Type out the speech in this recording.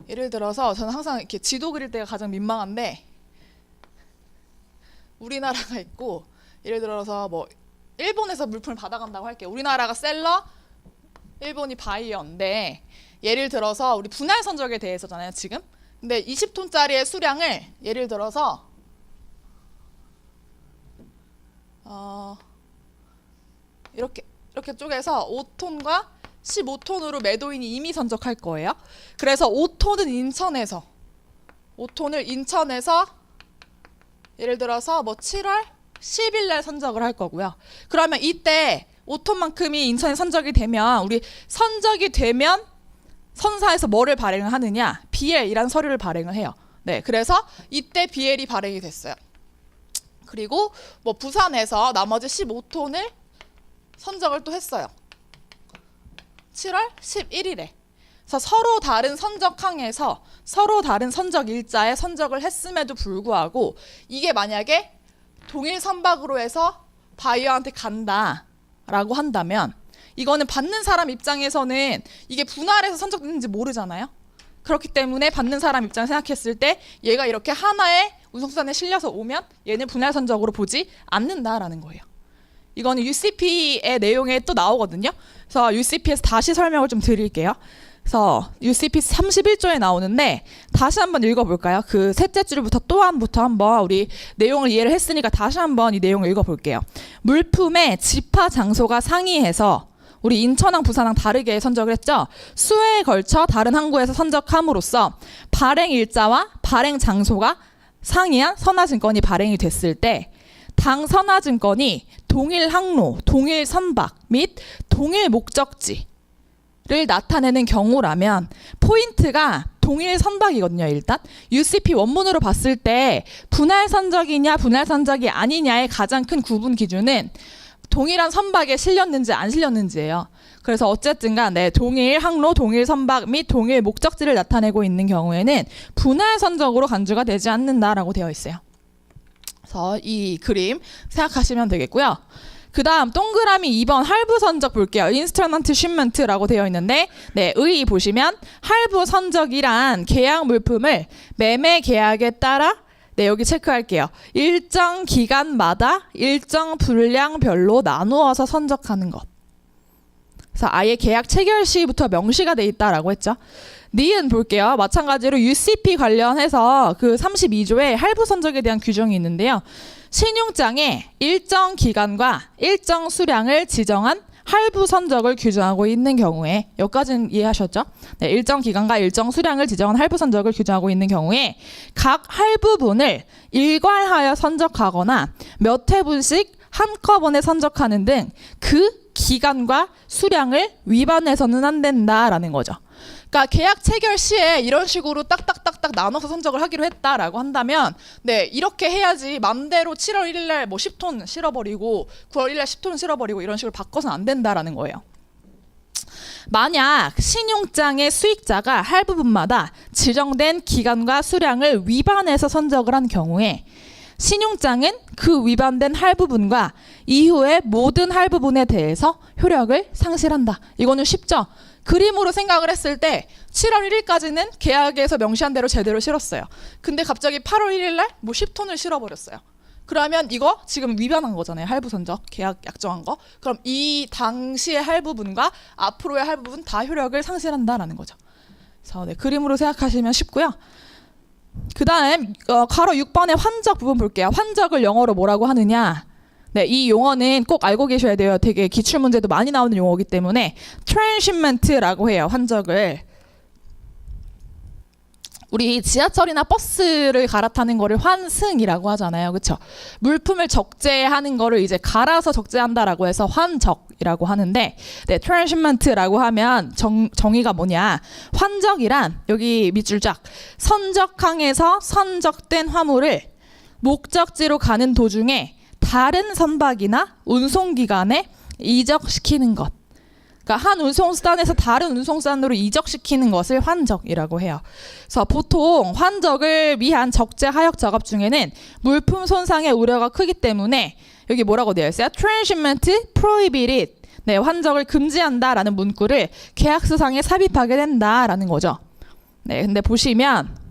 예를 들어서 저는 항상 이렇게 지도 그릴 때가 가장 민망한데 우리나라가 있고 예를 들어서 뭐 일본에서 물품을 받아간다고 할게요. 우리나라가 셀러, 일본이 바이어인데 예를 들어서 우리 분할 선적에 대해서잖아요 지금. 근데 20톤짜리의 수량을 예를 들어서 이렇게 쪼개서 5톤과 15톤으로 매도인이 이미 선적할 거예요. 그래서 5톤은 인천에서 예를 들어서 뭐 7월 10일 날 선적을 할 거고요. 그러면 이때 5톤만큼이 인천에 선적이 되면 우리 선적이 되면 선사에서 뭐를 발행을 하느냐? BL이라는 서류를 발행을 해요. 네, 그래서 이때 BL이 발행이 됐어요. 그리고 뭐 부산에서 나머지 15톤을 선적을 또 했어요. 7월 11일에. 그래서 서로 다른 선적항에서 서로 다른 선적 일자에 선적을 했음에도 불구하고 이게 만약에 동일 선박으로 해서 바이어한테 간다라고 한다면 이거는 받는 사람 입장에서는 이게 분할해서 선적됐는지 모르잖아요. 그렇기 때문에 받는 사람 입장 생각했을 때 얘가 이렇게 하나의 운송수단에 실려서 오면 얘는 분할 선적으로 보지 않는다라는 거예요. 이거는 UCP의 내용에 또 나오거든요. 그래서 UCP에서 다시 설명을 좀 드릴게요. 그래서 UCP 31조에 나오는데 다시 한번 읽어볼까요? 그 셋째 줄부터 또한부터 한번 우리 내용을 이해를 했으니까 다시 한번 이 내용을 읽어볼게요. 물품의 집하 장소가 상이해서 우리 인천항, 부산항 다르게 선적을 했죠. 수회에 걸쳐 다른 항구에서 선적함으로써 발행 일자와 발행 장소가 상이한 선화증권이 발행이 됐을 때 당 선화증권이 동일 항로, 동일 선박 및 동일 목적지를 나타내는 경우라면 포인트가 동일 선박이거든요. 일단 UCP 원문으로 봤을 때 분할 선적이냐 분할 선적이 아니냐의 가장 큰 구분 기준은 동일한 선박에 실렸는지 안 실렸는지예요. 그래서 어쨌든 간에 동일 항로, 동일 선박 및 동일 목적지를 나타내고 있는 경우에는 분할 선적으로 간주가 되지 않는다라고 되어 있어요. 그래서 이 그림 생각하시면 되겠고요. 그 다음 동그라미 2번 할부 선적 볼게요. 인스트루먼트 쉬먼트라고 되어 있는데 의 보시면 할부 선적이란 계약 물품을 매매 계약에 따라 여기 체크할게요. 일정 기간마다 일정 분량별로 나누어서 선적하는 것. 그래서 아예 계약 체결 시부터 명시가 돼 있다라고 했죠. 니은 볼게요. 마찬가지로 UCP 관련해서 그 32조에 할부 선적에 대한 규정이 있는데요. 신용장에 일정 기간과 일정 수량을 지정한 할부 선적을 규정하고 있는 경우에 여기까지는 이해하셨죠? 네, 일정 기간과 일정 수량을 지정한 할부 선적을 규정하고 있는 경우에 각 할부분을 일괄하여 선적하거나 몇 회분씩 한꺼번에 선적하는 등 그 기간과 수량을 위반해서는 안 된다라는 거죠. 그러니까 계약 체결 시에 이런 식으로 딱딱딱딱 나눠서 선적을 하기로 했다라고 한다면 이렇게 해야지 맘대로 7월 1일 날 뭐 10톤 실어버리고 9월 1일 날 10톤 실어버리고 이런 식으로 바꿔서는 안 된다라는 거예요. 만약 신용장의 수익자가 할부분마다 지정된 기간과 수량을 위반해서 선적을 한 경우에 신용장은 그 위반된 할부분과 이후의 모든 할부분에 대해서 효력을 상실한다. 이거는 쉽죠? 그림으로 생각을 했을 때 7월 1일까지는 계약에서 명시한 대로 제대로 실었어요. 근데 갑자기 8월 1일 날 뭐 10톤을 실어버렸어요. 그러면 이거 지금 위반한 거잖아요. 할부 선적, 계약 약정한 거. 그럼 이 당시의 할부분과 앞으로의 할부분 다 효력을 상실한다라는 거죠. 그래서 그림으로 생각하시면 쉽고요. 그 다음 가로 6번의 환적 부분 볼게요. 환적을 영어로 뭐라고 하느냐. 이 용어는 꼭 알고 계셔야 돼요. 되게 기출문제도 많이 나오는 용어이기 때문에 트랜시먼트라고 해요. 환적을. 우리 지하철이나 버스를 갈아타는 거를 환승이라고 하잖아요. 그렇죠? 물품을 적재하는 거를 이제 갈아서 적재한다라고 해서 환적이라고 하는데 트랜시먼트라고 하면 정의가 뭐냐. 환적이란 여기 밑줄 쫙 선적항에서 선적된 화물을 목적지로 가는 도중에 다른 선박이나 운송기관에 이적시키는 것. 그러니까 한 운송수단에서 다른 운송수단으로 이적시키는 것을 환적이라고 해요. 그래서 보통 환적을 위한 적재 하역 작업 중에는 물품 손상의 우려가 크기 때문에 여기 뭐라고 되어 있어요? Transshipment prohibited. 환적을 금지한다라는 문구를 계약서상에 삽입하게 된다라는 거죠. 네, 근데 보시면